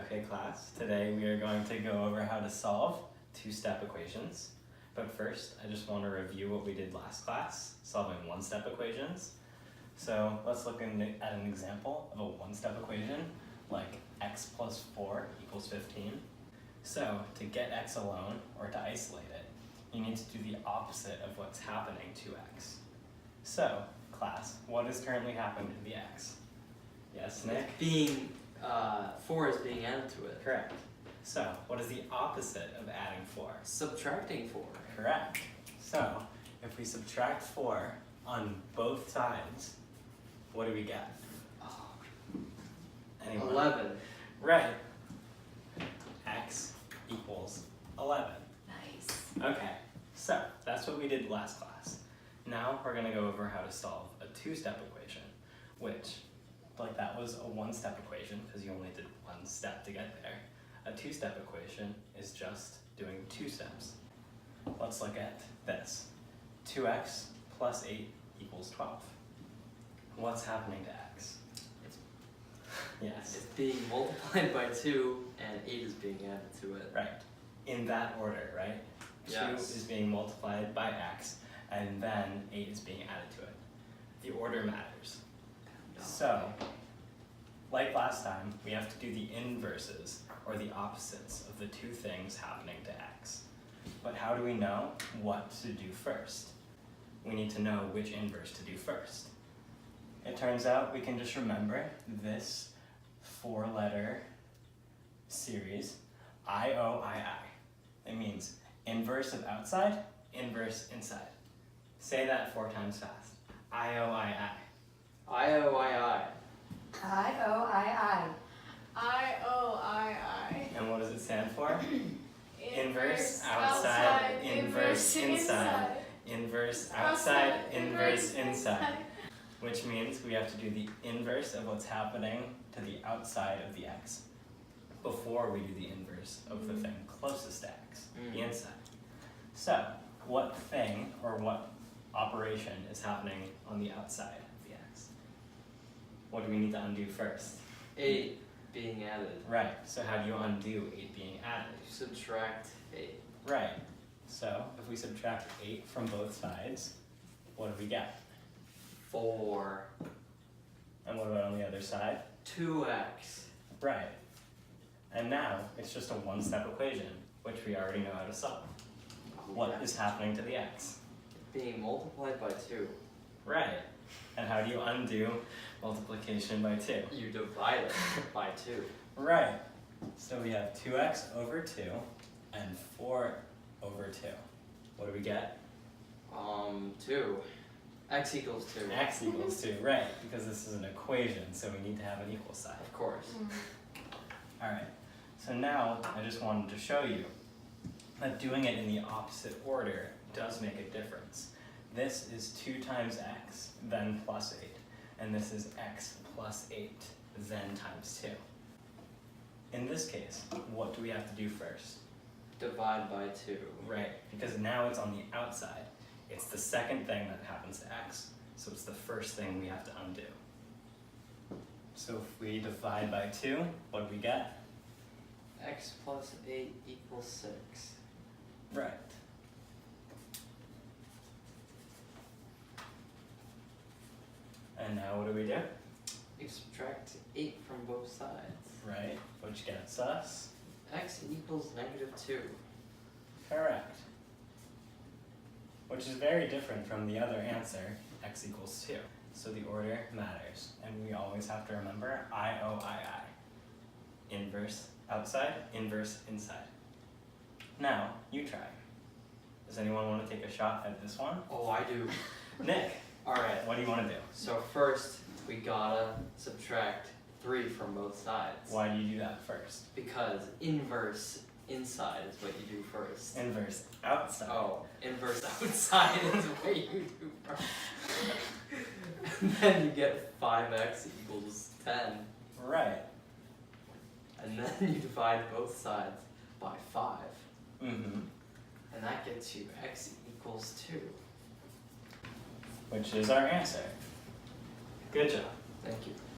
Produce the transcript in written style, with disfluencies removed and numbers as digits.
Okay class, today we are going to go over how to solve two-step equations. But first, I just want to review what we did last class, solving one-step equations. So let's look at an example of a one-step equation, like x plus 4 equals 15. So to get x alone, or to isolate it, you need to do the opposite of what's happening to x. So, class, what is currently happening to the x? Yes, Nick? 4 is being added to it. Correct. So, what is the opposite of adding 4? Subtracting 4. Correct. So, if we subtract 4 on both sides, what do we get? Anyone? 11. Right. X equals 11. Nice. Okay, so that's what we did last class. Now we're going to go over how to solve a two-step equation, which, like that was a one-step equation because you only did one step to get there. A two-step equation is just doing two steps. Let's look at this. 2x plus 8 equals 12. What's happening to x? Yes. It's being multiplied by 2, and 8 is being added to it. Right. In that order, right? Yes. 2 is being multiplied by x, and then 8 is being added to it. The order matters. No. So, like last time, we have to do the inverses, or the opposites, of the two things happening to x. But how do we know what to do first? We need to know which inverse to do first. It turns out we can just remember this four-letter series, IOII. It means inverse of outside, inverse inside. Say that 4 times fast. IOII. I-O-I-I. I-O-I-I. I-O-I-I. And what does it stand for? Inverse outside, inverse inside. Inverse outside, inverse inside. Which means we have to do the inverse of what's happening to the outside of the x before we do the inverse of the thing closest to x, the inside. So, what thing or what operation is happening on the outside of the x? What do we need to undo first? 8 being added. Right, so how do you undo 8 being added? Subtract 8. Right, so if we subtract 8 from both sides, what do we get? 4. And what about on the other side? 2x. Right. And now it's just a one-step equation, which we already know how to solve. What is happening to the x? Being multiplied by 2. Right. And how do you undo multiplication by 2? You divide it by 2. Right. So we have 2x over 2 and 4 over 2. What do we get? 2. X equals 2. X equals 2, right, because this is an equation, so we need to have an equal sign. Of course. Alright, so now I just wanted to show you that doing it in the opposite order does make a difference. This is 2 times x, then plus 8, and this is x plus 8, then times 2. In this case, what do we have to do first? Divide by 2. Right, because now it's on the outside. It's the second thing that happens to x, so it's the first thing we have to undo. So if we divide by 2, what do we get? X plus 8 equals 6. Right. And now what do we do? You subtract 8 from both sides. Right, which gets us? X equals -2. Correct. Which is very different from the other answer, x equals 2. So the order matters, and we always have to remember IOII. Inverse outside, inverse inside. Now, you try. Does anyone want to take a shot at this one? Oh, I do. Nick, Alright, what do you want to do? so first we gotta subtract 3 from both sides. Why do you do that first? Because inverse inside is what you do first. Inverse outside. Oh, inverse outside is what you do first. And then you get 5x equals 10. Right. And then you divide both sides by 5. Mm-hmm. And that gets you x equals 2. Which is our answer. Good job. Thank you.